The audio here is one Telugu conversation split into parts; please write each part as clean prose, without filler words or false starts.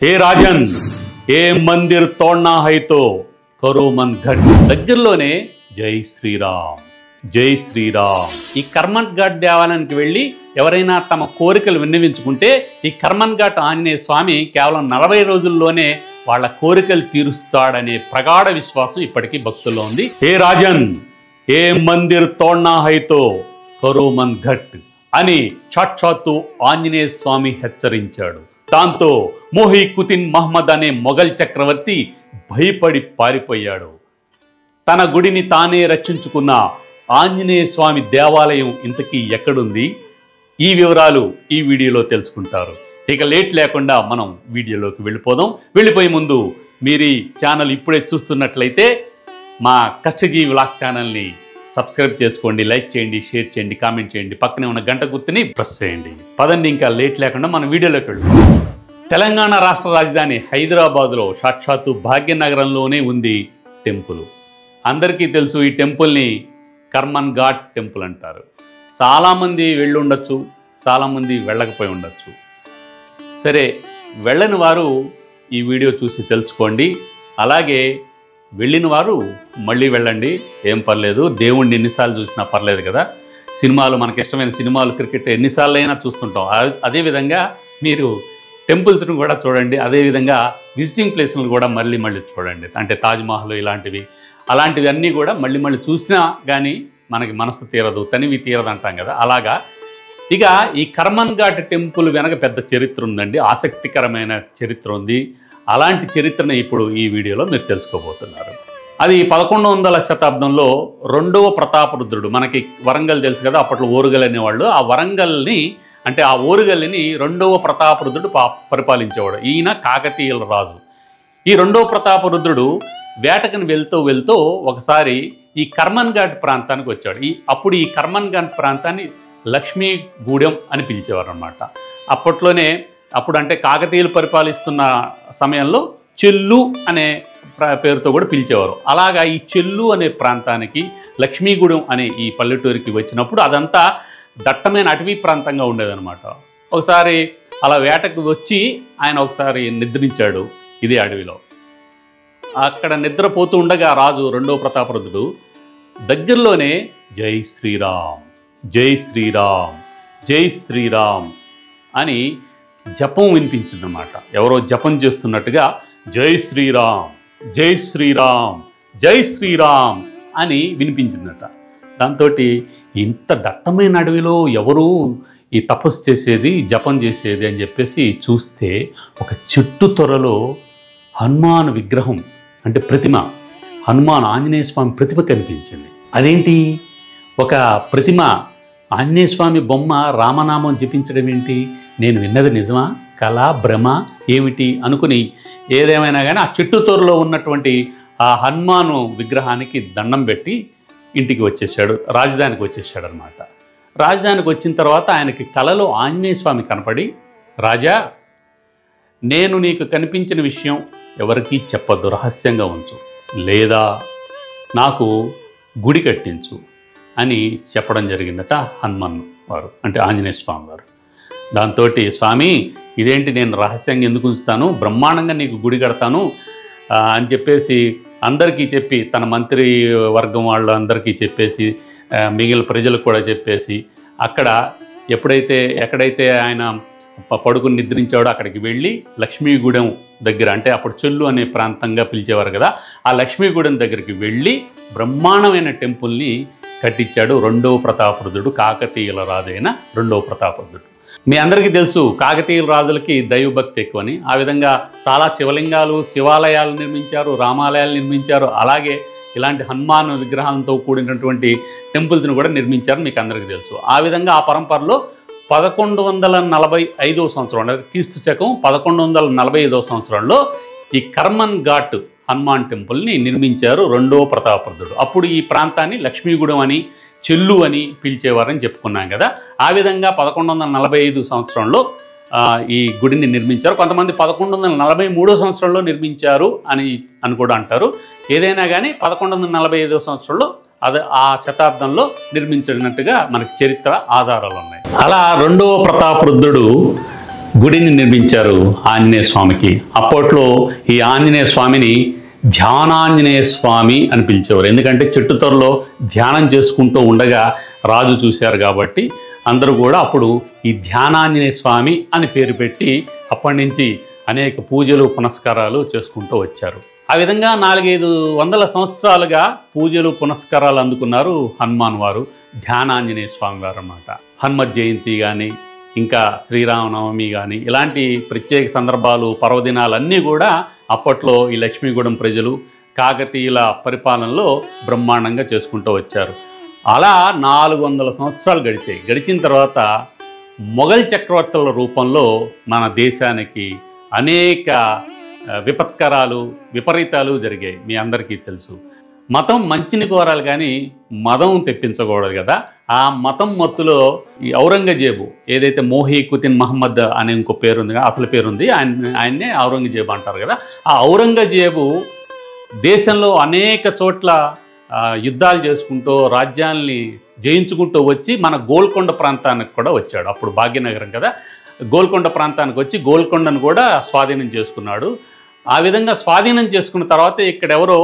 हे राजन ఏ మందిర్ తోడ్నా హైతో కరో మన్ ఘట్ దగ్గరలోనే జై శ్రీరామ్ జై శ్రీరామ్. ఈ కర్మన్ ఘాట్ దేవాలయానికి వెళ్ళి ఎవరైనా తమ కోరికలు విన్నవించుకుంటే ఈ కర్మన్ ఘాట్ ఆంజనేయ స్వామి కేవలం 40 రోజుల్లోనే వాళ్ళ కోరికలు తీరుస్తాడనే ప్రగాఢ విశ్వాసం ఇప్పటికీ భక్తుల్లో ఉంది. హే రాజన్ ఏ మందిర్ తోడ్నా హైతో కరో మన్ ఘట్ అని సాక్షాత్తు ఆంజనేయ స్వామి హెచ్చరించాడు. దాంతో మొహికుద్దీన్ మహమ్మద్ అనే మొఘల్ చక్రవర్తి భయపడి పారిపోయాడు. తన గుడిని తానే రక్షించుకున్న ఆంజనేయ స్వామి దేవాలయం ఇంతకీ ఎక్కడుంది? ఈ వివరాలు ఈ వీడియోలో తెలుసుకుంటారు. ఇక లేట్ లేకుండా మనం వీడియోలోకి వెళ్ళిపోదాం. వెళ్ళిపోయే ముందు మీరు ఈ ఛానల్ ఇప్పుడే చూస్తున్నట్లయితే మా కష్టజీవి వ్లాగ్ ఛానల్ని సబ్స్క్రైబ్ చేసుకోండి, లైక్ చేయండి, షేర్ చేయండి, కామెంట్ చేయండి, పక్కనే ఉన్న గంట గుర్తుని ప్రెస్ చేయండి. పదండి ఇంకా లేట్ లేకుండా మన వీడియోలోకి వెళ్తాం. తెలంగాణ రాష్ట్ర రాజధాని హైదరాబాద్లో సాక్షాత్తు భాగ్యనగరంలోనే ఉంది టెంపుల్. అందరికీ తెలుసు ఈ టెంపుల్ని కర్మన్ ఘాట్ టెంపుల్ అంటారు. చాలామంది వెళ్ళి ఉండొచ్చు, చాలామంది వెళ్ళకపోయి ఉండొచ్చు. సరే, వెళ్ళని వారు ఈ వీడియో చూసి తెలుసుకోండి. అలాగే వెళ్ళిన వారు మళ్ళీ వెళ్ళండి, ఏం పర్లేదు. దేవుణ్ణి ఎన్నిసార్లు చూసినా పర్లేదు కదా. సినిమాలు, మనకి ఇష్టమైన సినిమాలు, క్రికెట్ ఎన్నిసార్లు అయినా చూస్తుంటాం. అదేవిధంగా మీరు టెంపుల్స్ను కూడా చూడండి. అదేవిధంగా విజిటింగ్ ప్లేస్లను కూడా మళ్ళీ చూడండి. అంటే తాజ్మహల్ అలాంటివి అన్నీ కూడా మళ్ళీ చూసినా కానీ మనకి మనసు తీరదు, తనివి తీరదు అంటాం కదా. అలాగా ఇక ఈ కర్మన్ ఘాట్ టెంపుల్ వెనక పెద్ద చరిత్ర ఉందండి, ఆసక్తికరమైన చరిత్ర ఉంది. అలాంటి చరిత్రను ఇప్పుడు ఈ వీడియోలో మీరు తెలుసుకోబోతున్నారు. అది 11వ శతాబ్దంలో 2వ ప్రతాపరుద్రుడు, మనకి వరంగల్ తెలుసు కదా, అప్పట్లో ఓరుగల్ అనేవాళ్ళు. ఆ వరంగల్ని అంటే ఆ ఓరుగల్ని 2వ ప్రతాపరుద్రుడు పరిపాలించేవాడు. ఈయన కాకతీయుల రాజు. ఈ 2వ ప్రతాపరుద్రుడు వేటకని వెళ్తూ ఒకసారి ఈ కర్మన్ ఘాట్ ప్రాంతానికి వచ్చాడు. అప్పుడు ఈ కర్మన్ ఘాట్ ప్రాంతాన్ని లక్ష్మీగూడెం అని పిలిచేవారు అన్నమాట. అప్పుడు అంటే కాకతీయులు పరిపాలిస్తున్న సమయంలో చెల్లు అనే పేరుతో కూడా పిలిచేవారు. అలాగా ఈ చెల్లు అనే ప్రాంతానికి లక్ష్మీగూడెం అనే ఈ పల్లెటూరికి వచ్చినప్పుడు అదంతా దట్టమైన అటవీ ప్రాంతంగా ఉండేదన్నమాట. ఒకసారి అలా వేటకు వచ్చి ఆయన ఒకసారి నిద్రించాడు ఇదే అడవిలో. అక్కడ నిద్రపోతూ ఉండగా రాజు 2వ ప్రతాపరుద్రుడు దగ్గరలోనే జై శ్రీరామ్ జై శ్రీరామ్ జై శ్రీరామ్ అని జపం వినిపించిందన్నమాట. ఎవరో జపం చేస్తున్నట్టుగా జై శ్రీరామ్ జై శ్రీరామ్ జై శ్రీరామ్ అని వినిపించిందట. దాంతో ఇంత దట్టమైన అడవిలో ఎవరు ఈ తపస్సు చేసేది, జపం చేసేది అని చెప్పేసి చూస్తే ఒక చెట్టు త్వరలో హనుమాన్ విగ్రహం అంటే ప్రతిమ, హనుమాన్ ఆంజనేయ స్వామి ప్రతిమ కనిపించింది. అదేంటి, ఒక ప్రతిమ ఆంజనేయ స్వామి బొమ్మ రామనామం జపించడం ఏంటి, నేను విన్నది నిజమా, కళ, భ్రమ ఏమిటి అనుకుని ఏదేమైనా కానీ ఆ చెట్టు తోరలో ఉన్నటువంటి ఆ హనుమాను విగ్రహానికి దండం పెట్టి ఇంటికి వచ్చేసాడు, రాజధానికి వచ్చేసాడు అనమాట. రాజధానికి వచ్చిన తర్వాత ఆయనకి కలలో ఆంజనేయ స్వామి కనపడి, రాజా నేను నీకు కనిపించిన విషయం ఎవరికీ చెప్పొద్దు, రహస్యంగా ఉంచు, లేదా నాకు గుడి కట్టించు అని చెప్పడం జరిగిందట హనుమాన్ వారు, అంటే ఆంజనేయ స్వామి వారు. దాంతో స్వామి ఇదేంటి, నేను రహస్యంగా ఎందుకు ఉంచుతాను, బ్రహ్మాండంగా నీకు గుడి కడతాను అని చెప్పేసి అందరికీ చెప్పి, తన మంత్రి వర్గం వాళ్ళందరికీ చెప్పేసి, మిగిలిన ప్రజలకు కూడా చెప్పేసి, అక్కడ ఎక్కడైతే ఆయన పడుకుని నిద్రించాడో అక్కడికి వెళ్ళి లక్ష్మీగూడెం దగ్గర, అంటే అప్పుడు చెల్లు అనే ప్రాంతంగా పిలిచేవారు కదా, ఆ లక్ష్మీగూడెం దగ్గరికి వెళ్ళి బ్రహ్మాండమైన టెంపుల్ని కట్టించాడు 2వ ప్రతాపరుద్రుడు, కాకతీయుల రాజైన 2వ ప్రతాపరుద్రుడు. మీ అందరికీ తెలుసు కాకతీయుల రాజులకి దైవభక్తి ఎక్కువని. ఆ విధంగా చాలా శివలింగాలు, శివాలయాలు నిర్మించారు, రామాలయాలు నిర్మించారు. అలాగే ఇలాంటి హనుమాన్ విగ్రహాలతో కూడినటువంటి టెంపుల్స్ని కూడా నిర్మించారు, మీకు అందరికీ తెలుసు. ఆ విధంగా ఆ పరంపరలో 1145వ సంవత్సరం, అంటే క్రీస్తు శకం 1145వ సంవత్సరంలో ఈ కర్మన్ ఘాట్ హనుమాన్ టెంపుల్ని నిర్మించారు 2వ ప్రతాపరుద్రుడు. అప్పుడు ఈ ప్రాంతాన్ని లక్ష్మీగూడెం అని, చెల్లు అని పిలిచేవారని చెప్పుకున్నాం కదా. ఆ విధంగా 1145 సంవత్సరంలో ఈ గుడిని నిర్మించారు. కొంతమంది 1143వ సంవత్సరంలో నిర్మించారు అని కూడా అంటారు. ఏదైనా కానీ 1145వ సంవత్సరంలో ఆ శతాబ్దంలో నిర్మించినట్టుగా మనకి చరిత్ర ఆధారాలు ఉన్నాయి. అలా 2వ ప్రతాపరుద్రుడు గుడిని నిర్మించారు ఆంజనేయ స్వామికి. అప్పట్లో ఈ ఆంజనేయ స్వామిని ధ్యానాంజనేయ స్వామి అని పిలిచేవారు. ఎందుకంటే చెట్టు త్వరలో ధ్యానం చేసుకుంటూ ఉండగా రాజు చూశారు కాబట్టి అందరూ కూడా అప్పుడు ఈ ధ్యానాంజనేయ స్వామి అని పేరు పెట్టి అప్పటి నుంచి అనేక పూజలు పునస్కారాలు చేసుకుంటూ వచ్చారు. ఆ విధంగా 400-500 సంవత్సరాలుగా పూజలు పునస్కారాలు అందుకున్నారు హనుమాన్ వారు, ధ్యానాంజనేయ స్వామి వారు అన్నమాట. హనుమత్ జయంతి కానీ ఇంకా శ్రీరామనవమి కానీ ఇలాంటి ప్రత్యేక సందర్భాలు పర్వదినాలన్నీ కూడా అప్పట్లో ఈ లక్ష్మీగూడెం ప్రజలు కాకతీయుల పరిపాలనలో బ్రహ్మాండంగా చేసుకుంటూ వచ్చారు. అలా 400 సంవత్సరాలు గడిచాయి. గడిచిన తర్వాత మొఘల్ చక్రవర్తుల రూపంలో మన దేశానికి అనేక విపత్కరాలు విపరీతాలు జరిగాయి. మీ అందరికీ తెలుసు. మతం మంచిని కోరాలి కానీ మతం తెప్పించకూడదు కదా. ఆ మతం మత్తులో ఈ ఔరంగజేబు ఏదైతే మోహీ కుతిన్ మహమ్మద్ అనే ఇంకో పేరుంది, అసలు పేరుంది, ఆయన్నే ఔరంగజేబు అంటారు కదా. ఆ ఔరంగజేబు దేశంలో అనేక చోట్ల యుద్ధాలు చేసుకుంటూ రాజ్యాల్ని జయించుకుంటూ వచ్చి మన గోల్కొండ ప్రాంతానికి కూడా వచ్చాడు. అప్పుడు భాగ్యనగరం కదా. గోల్కొండ ప్రాంతానికి వచ్చి గోల్కొండను కూడా స్వాధీనం చేసుకున్నాడు. ఆ విధంగా స్వాధీనం చేసుకున్న తర్వాత ఇక్కడెవరో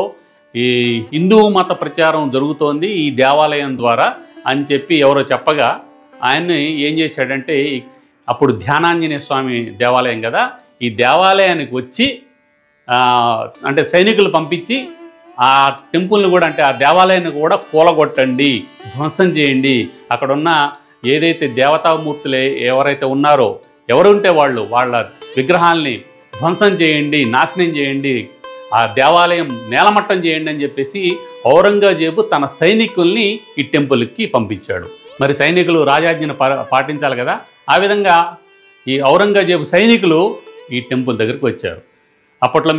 ఈ హిందూ మత ప్రచారం జరుగుతోంది ఈ దేవాలయం ద్వారా అని చెప్పి ఎవరో చెప్పగా ఆయన్ని ఏం చేశాడంటే, అప్పుడు ధ్యానాంజనేయ స్వామి దేవాలయం కదా, ఈ దేవాలయానికి వచ్చి అంటే సైనికులు పంపించి ఆ టెంపుల్ని కూడా అంటే ఆ దేవాలయాన్ని కూడా కూలగొట్టండి, ధ్వంసం చేయండి, అక్కడున్న ఏదైతే దేవతామూర్తులే ఎవరైతే ఉన్నారో ఎవరుంటే వాళ్ళ విగ్రహాల్ని ధ్వంసం చేయండి, నాశనం చేయండి, ఆ దేవాలయం నేలమట్టం చేయండి అని చెప్పేసి ఔరంగజేబు తన సైనికుల్ని ఈ టెంపుల్కి పంపించాడు. మరి సైనికులు రాజాజ్ఞను పాటించాలి కదా. ఆ విధంగా ఈ ఔరంగజేబు సైనికులు ఈ టెంపుల్ దగ్గరికి వచ్చారు. అప్పట్లో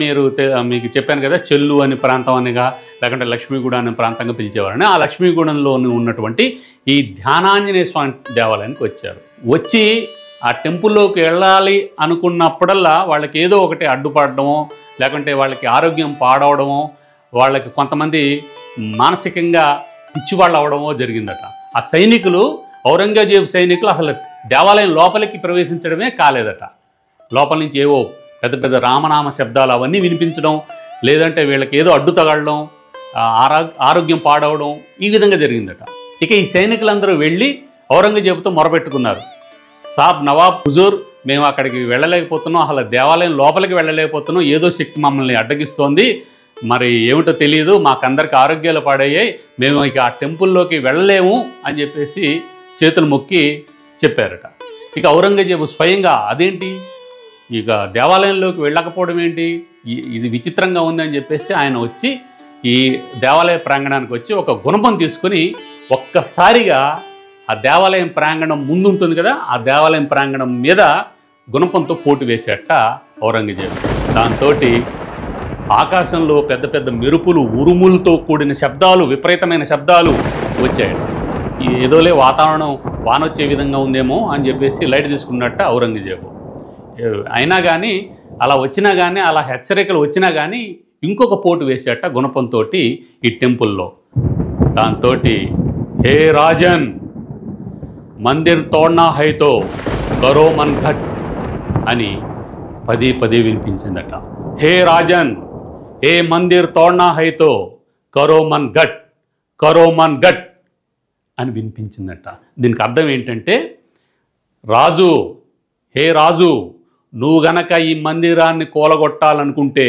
మీకు చెప్పాను కదా, చెల్లు అనే ప్రాంతం అనిగా లేకుంటే లక్ష్మీగూడ అనే ప్రాంతంగా పిలిచేవారని. ఆ లక్ష్మీగూడెంలో ఉన్నటువంటి ఈ ధ్యానాంజనేయ స్వామి దేవాలయానికి వచ్చారు. వచ్చి ఆ టెంపుల్లోకి వెళ్ళాలి అనుకున్నప్పుడల్లా వాళ్ళకి ఏదో ఒకటి అడ్డుపడడమో లేకుంటే వాళ్ళకి ఆరోగ్యం పాడవడమో వాళ్ళకి కొంతమంది మానసికంగా పిచ్చివాళ్ళు అవడమో జరిగిందట. ఆ సైనికులు ఔరంగజేబు సైనికులు అసలు దేవాలయం లోపలికి ప్రవేశించడమే కాలేదట. లోపల నుంచి ఏవో పెద్ద పెద్ద రామనామ శబ్దాలు అవన్నీ వినిపించడం, లేదంటే వీళ్ళకి ఏదో అడ్డు తగలడం, ఆరోగ్యం పాడవడం, ఈ విధంగా జరిగిందట. ఇక ఈ సైనికులందరూ వెళ్ళి ఔరంగజేబుతో మొరపెట్టుకున్నారు. సాబ్ నవాబ్ హుజూర్, మేము అక్కడికి వెళ్ళలేకపోతున్నాం, అసలు దేవాలయం లోపలికి వెళ్ళలేకపోతున్నాం, ఏదో శక్తి మమ్మల్ని అడ్డగిస్తోంది, మరి ఏమిటో తెలియదు, మాకందరికి ఆరోగ్యాలు పాడయ్యాయి, మేము ఇక ఆ టెంపుల్లోకి వెళ్ళలేము అని చెప్పేసి చేతులు మొక్కి చెప్పారట. ఇక ఔరంగజేబు స్వయంగా అదేంటి ఇక దేవాలయంలోకి వెళ్ళకపోవడం ఏంటి, ఇది విచిత్రంగా ఉందని చెప్పేసి ఆయన వచ్చి ఈ దేవాలయ ప్రాంగణానికి వచ్చి ఒక గుణపం తీసుకుని ఒక్కసారిగా ఆ దేవాలయం ప్రాంగణం ముందు ఉంటుంది కదా, ఆ దేవాలయం ప్రాంగణం మీద గుణపంతో పోటు వేసేట ఔరంగజేబు. దాంతో ఆకాశంలో పెద్ద పెద్ద మెరుపులు, ఉరుములతో కూడిన శబ్దాలు, విపరీతమైన శబ్దాలు వచ్చాయి. ఏదోలే వాతావరణం వానొచ్చే విధంగా ఉందేమో అని చెప్పేసి లైట్ తీసుకున్నట్ట ఔరంగజేబు. అయినా కానీ అలా వచ్చినా కానీ, అలా హెచ్చరికలు వచ్చినా కానీ ఇంకొక పోటు వేసేట గుణపంతో ఈ టెంపుల్లో. దాంతో హే రాజన్, మందిర్ తోడ్నా హైతో కరో మన్ ఘట్ అని పదే పదే వినిపించిందట. హే రాజన్, ఏ మందిర్ తోడ్నా హైతో కరో మన్ ఘట్, కరో మన్ ఘట్ అని వినిపించిందట. దీనికి అర్థం ఏంటంటే, రాజు, హే రాజు, నువ్వు గనక ఈ మందిరాన్ని కూలగొట్టాలనుకుంటే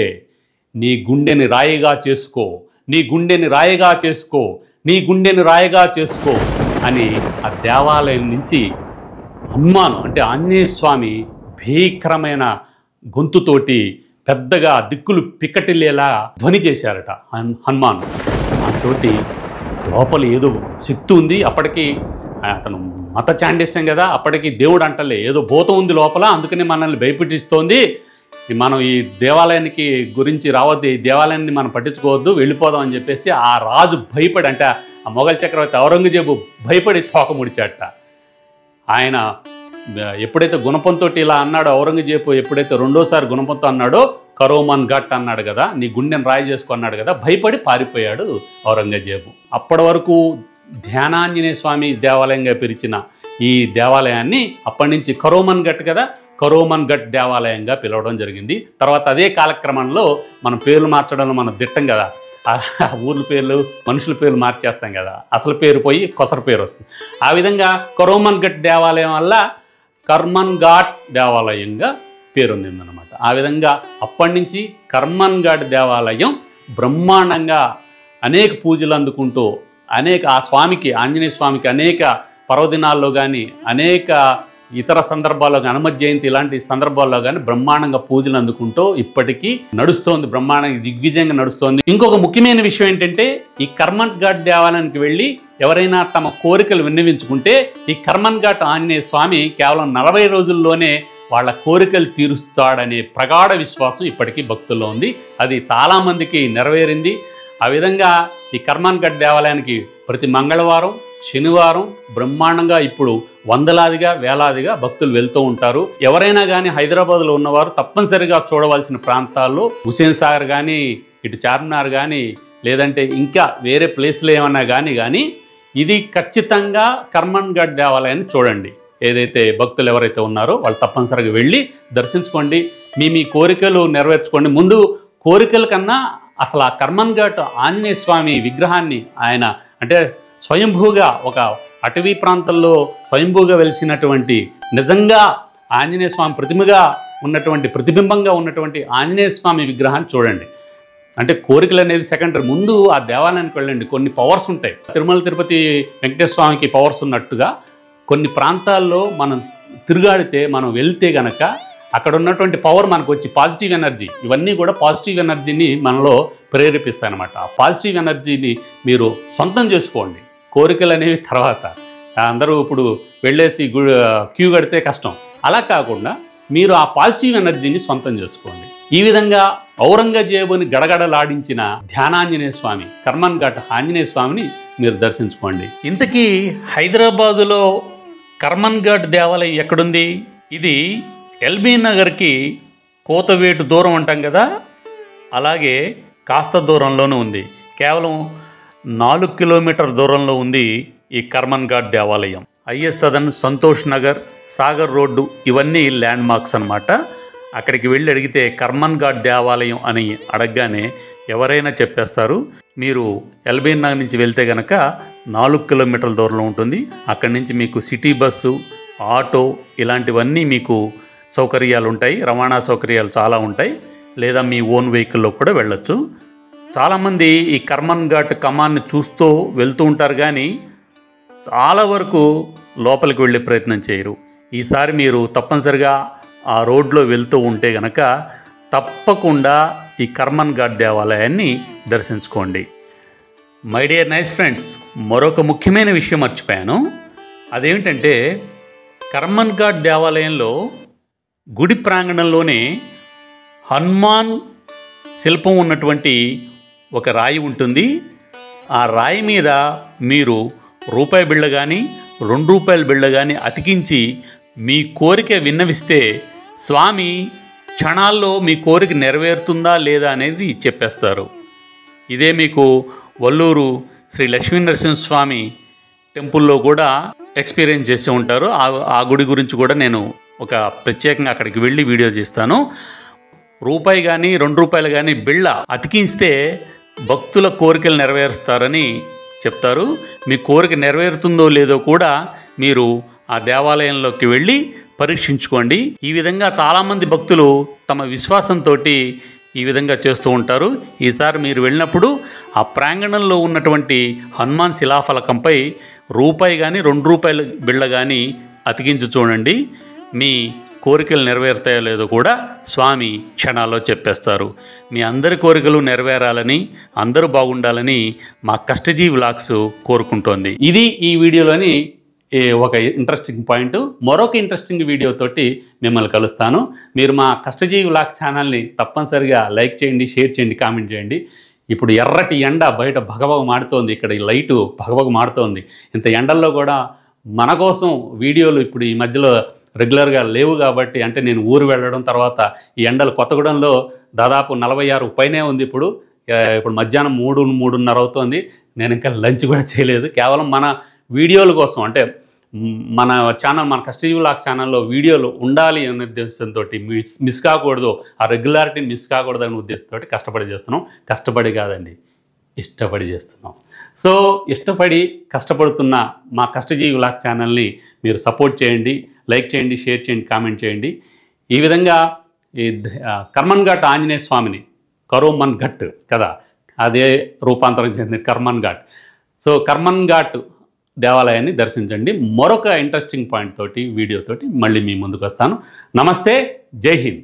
నీ గుండెని రాయిగా చేసుకో, నీ గుండెని రాయిగా చేసుకో, నీ గుండెని రాయిగా చేసుకో అని ఆ దేవాలయం నుంచి హనుమాను అంటే ఆంజనేయ స్వామి భీకరమైన గొంతుతోటి పెద్దగా దిక్కులు పిక్కటిల్లేలా ధ్వని చేశారట హనుమాన్. దాంతో లోపల ఏదో శక్తి ఉంది. అప్పటికి అతను మత చాండస్యం కదా, అప్పటికి దేవుడు అంటలే, ఏదో భూతం ఉంది లోపల, అందుకని మనల్ని భయపెట్టిస్తోంది, మనం ఈ దేవాలయానికి గురించి రావద్దు, ఈ దేవాలయాన్ని మనం పట్టించుకోవద్దు, వెళ్ళిపోదాం అని చెప్పేసి ఆ రాజు భయపడి, అంటే ఆ మొఘల్ చక్రవర్తి ఔరంగజేబు భయపడి తోక ముడిచాట. ఆయన ఎప్పుడైతే గుణపంతో ఇలా అన్నాడో, ఔరంగజేబు ఎప్పుడైతే రెండోసారి గుణపంతో అన్నాడో కరో మన్ ఘట్ అన్నాడు కదా, నీ గుండెని రాయి చేసుకో అన్నాడు కదా, భయపడి పారిపోయాడు ఔరంగజేబు. అప్పటి వరకు ధ్యానాంజనేయ స్వామి దేవాలయంగా పిలిచిన ఈ దేవాలయాన్ని అప్పటి నుంచి కరో మన్ ఘట్ కదా, కరోమన్ ఘట్ దేవాలయంగా పిలవడం జరిగింది. తర్వాత అదే కాలక్రమంలో మనం పేర్లు మార్చడంలో మనం దిట్టం కదా, ఊర్ల పేర్లు మనుషుల పేర్లు మార్చేస్తాం కదా, అసలు పేరు పోయి కొసర పేరు వస్తుంది. ఆ విధంగా కరోమన్ ఘట్ దేవాలయం వల్ల కర్మన్ ఘాట్ దేవాలయంగా పేరొందిందనమాట. ఆ విధంగా అప్పటి నుంచి కర్మన్ ఘాట్ దేవాలయం బ్రహ్మాండంగా అనేక పూజలు అందుకుంటూ ఆ స్వామికి, ఆంజనేయ స్వామికి అనేక పర్వదినాల్లో కానీ అనేక ఇతర సందర్భాల్లో కానీ, హనుమత్ జయంతి ఇలాంటి సందర్భాల్లో కానీ బ్రహ్మాండంగా పూజలు అందుకుంటూ ఇప్పటికీ నడుస్తోంది, బ్రహ్మాండంగా దిగ్విజయంగా నడుస్తోంది. ఇంకొక ముఖ్యమైన విషయం ఏంటంటే, ఈ కర్మన్ ఘాట్ దేవాలయానికి వెళ్ళి ఎవరైనా తమ కోరికలు విన్నవించుకుంటే ఈ కర్మన్ ఘాట్ ఆంజనేయ స్వామి కేవలం 40 రోజుల్లోనే వాళ్ళ కోరికలు తీరుస్తాడనే ప్రగాఢ విశ్వాసం ఇప్పటికీ భక్తుల్లో ఉంది. అది చాలామందికి నెరవేరింది. ఆ విధంగా ఈ కర్మన్ ఘాట్ దేవాలయానికి ప్రతి మంగళవారం, శనివారం బ్రహ్మాండంగా ఇప్పుడు వందలాదిగా వేలాదిగా భక్తులు వెళ్తూ ఉంటారు. ఎవరైనా కానీ హైదరాబాద్లో ఉన్నవారు తప్పనిసరిగా చూడవలసిన ప్రాంతాల్లో హుసేన్ సాగర్ కానీ, ఇటు చార్మినార్ కానీ, లేదంటే ఇంకా వేరే ప్లేస్లు ఏమన్నా కానీ ఇది ఖచ్చితంగా కర్మన్ ఘాట్ దేవాలయాన్ని చూడండి. ఏదైతే భక్తులు ఎవరైతే ఉన్నారో వాళ్ళు తప్పనిసరిగా వెళ్ళి దర్శించుకోండి, మీ కోరికలు నెరవేర్చుకోండి. ముందు కోరికల కన్నా అసలు ఆ కర్మన్ ఘాట్ ఆంజనేయ స్వామి విగ్రహాన్ని ఆయన అంటే స్వయంభూగా ఒక అటవీ ప్రాంతంలో స్వయంభూగా వెలిసినటువంటి నిజంగా ఆంజనేయ స్వామి ప్రతిబింబంగా ఉన్నటువంటి ఆంజనేయ స్వామి విగ్రహాన్ని చూడండి. అంటే కోరికలు అనేది సెకండరీ, ముందు ఆ దేవాలయానికి వెళ్ళండి. కొన్ని పవర్స్ ఉంటాయి. తిరుమల తిరుపతి వెంకటేశ్వర స్వామికి పవర్స్ ఉన్నట్టుగా కొన్ని ప్రాంతాల్లో మనం తిరుగాడితే, మనం వెళ్తే గనక అక్కడ ఉన్నటువంటి పవర్ మనకు వచ్చి పాజిటివ్ ఎనర్జీ, ఇవన్నీ కూడా పాజిటివ్ ఎనర్జీని మనలో ప్రేరేపిస్తాయి అన్నమాట. ఆ పాజిటివ్ ఎనర్జీని మీరు సొంతం చేసుకోండి. కోరికలు అనేవి తర్వాత, అందరూ ఇప్పుడు వెళ్ళేసి క్యూ కడితే కష్టం. అలా కాకుండా మీరు ఆ పాజిటివ్ ఎనర్జీని సొంతం చేసుకోండి. ఈ విధంగా ఔరంగజేబుని గడగడలాడించిన ధ్యానాంజనేయ స్వామి, కర్మన్ ఘాట్ ఆంజనేయ స్వామిని మీరు దర్శించుకోండి. ఇంతకీ హైదరాబాదులో కర్మన్ ఘాట్ దేవాలయం ఎక్కడుంది? ఇది ఎల్బీ నగర్కి కోతవేటు దూరం అంటాం కదా, అలాగే కాస్త దూరంలోనే ఉంది. కేవలం 4 కిలోమీటర్ దూరంలో ఉంది ఈ కర్మన్ ఘాట్ దేవాలయం. ఐఎస్ సదన్, సంతోష్ నగర్, సాగర్ రోడ్డు ఇవన్నీ ల్యాండ్ మార్క్స్ అన్నమాట. అక్కడికి వెళ్ళి అడిగితే కర్మన్ ఘాట్ దేవాలయం అని అడగగానే ఎవరైనా చెప్పేస్తారు. మీరు ఎల్బీ నగర్ నుంచి వెళ్తే కనుక 4 కిలోమీటర్ల దూరంలో ఉంటుంది. అక్కడి నుంచి మీకు సిటీ బస్సు, ఆటో ఇలాంటివన్నీ మీకు సౌకర్యాలు ఉంటాయి. రవాణా సౌకర్యాలు చాలా ఉంటాయి. లేదా మీ ఓన్ వెహికల్లో కూడా వెళ్ళొచ్చు. చాలామంది ఈ కర్మన్ ఘాట్ కమాన్ని చూస్తూ వెళ్తూ ఉంటారు, కానీ చాలా వరకు లోపలికి వెళ్ళే ప్రయత్నం చేయరు. ఈసారి మీరు తప్పనిసరిగా ఆ రోడ్లో వెళ్తూ ఉంటే గనక తప్పకుండా ఈ కర్మన్ ఘాట్ దేవాలయాన్ని దర్శించుకోండి. మై డియర్ నైస్ ఫ్రెండ్స్, మరొక ముఖ్యమైన విషయం మర్చిపోయాను. అదేమిటంటే, కర్మన్ ఘాట్ దేవాలయంలో గుడి ప్రాంగణంలోనే హనుమాన్ శిల్పం ఉన్నటువంటి ఒక రాయి ఉంటుంది. ఆ రాయి మీద మీరు రూపాయి బిళ్ళ కానీ, ₹2 బిళ్ళ కానీ అతికించి మీ కోరిక విన్నవిస్తే స్వామి క్షణాల్లో మీ కోరిక నెరవేరుతుందా లేదా అనేది చెప్పేస్తారు. ఇదే మీకు వల్లూరు శ్రీ లక్ష్మీ నరసింహస్వామి టెంపుల్లో కూడా ఎక్స్పీరియన్స్ చేసి ఉంటారు. ఆ గుడి గురించి కూడా నేను ఒక ప్రత్యేకంగా అక్కడికి వెళ్ళి వీడియో చేస్తాను. రూపాయి కానీ, ₹2 కానీ బిళ్ళ అతికిస్తే భక్తుల కోరికలు నెరవేరుస్తారని చెప్తారు. మీ కోరిక నెరవేరుతుందో లేదో కూడా మీరు ఆ దేవాలయంలోకి వెళ్ళి పరీక్షించుకోండి. ఈ విధంగా చాలామంది భక్తులు తమ విశ్వాసంతో ఈ విధంగా చేస్తూ ఉంటారు. ఈసారి మీరు వెళ్ళినప్పుడు ఆ ప్రాంగణంలో ఉన్నటువంటి హనుమాన్ శిలాఫలకంపై రూపాయి కానీ, ₹2 బిళ్ళ కానీ అతికించి చూడండి. మీ కోరికలు నెరవేరుతాయో లేదో కూడా స్వామి క్షణాల్లో చెప్పేస్తారు. మీ అందరి కోరికలు నెరవేరాలని, అందరూ బాగుండాలని మా కష్టజీవి వ్లాగ్స్ కోరుకుంటోంది. ఇది ఈ వీడియోలోని ఒక ఇంట్రెస్టింగ్ పాయింట్. మరొక ఇంట్రెస్టింగ్ వీడియోతోటి మిమ్మల్ని కలుస్తాను. మీరు మా కష్టజీవి వ్లాగ్స్ ఛానల్ని తప్పనిసరిగా లైక్ చేయండి, షేర్ చేయండి, కామెంట్ చేయండి. ఇప్పుడు ఎర్రటి ఎండ బయట భగభగ మాడుతోంది, ఇక్కడ ఈ లైటు భగభగ మాడుతోంది. ఇంత ఎండల్లో కూడా మన కోసం వీడియోలు ఇప్పుడు ఈ మధ్యలో రెగ్యులర్గా లేవు కాబట్టి, అంటే నేను ఊరు వెళ్ళడం తర్వాత ఈ ఎండలు కొత్తగూడెంలో దాదాపు 46 పైనే ఉంది. ఇప్పుడు మధ్యాహ్నం 3, 3:30 అవుతోంది. నేను ఇంకా లంచ్ కూడా చేయలేదు. కేవలం మన వీడియోల కోసం, అంటే మన ఛానల్, మన కష్టజీవి వ్లాగ్స్ ఛానల్లో వీడియోలు ఉండాలి అనే ఉద్దేశంతో మిస్ కాకూడదు, ఆ రెగ్యులారిటీని మిస్ కాకూడదు అనే ఉద్దేశంతో కష్టపడి చేస్తున్నాం. కష్టపడి కాదండి, ఇష్టపడి చేస్తున్నాం. సో ఇష్టపడి కష్టపడుతున్న మా కష్టజీవి వ్లాగ్స్ ఛానల్ని మీరు సపోర్ట్ చేయండి, లైక్ చేయండి, షేర్ చేయండి, కామెంట్ చేయండి. ఈ విధంగా ఈ కర్మన్ ఘాట్ ఆంజనేయ స్వామిని, కరోమన్ ఘట్ కదా, అదే రూపాంతరం చెందిన కర్మన్ ఘాట్. సో కర్మన్ ఘాట్ దేవాలయాన్ని దర్శించండి. మరొక ఇంట్రెస్టింగ్ పాయింట్ తోటి, వీడియోతోటి మళ్ళీ మీ ముందుకు వస్తాను. నమస్తే, జై హింద్.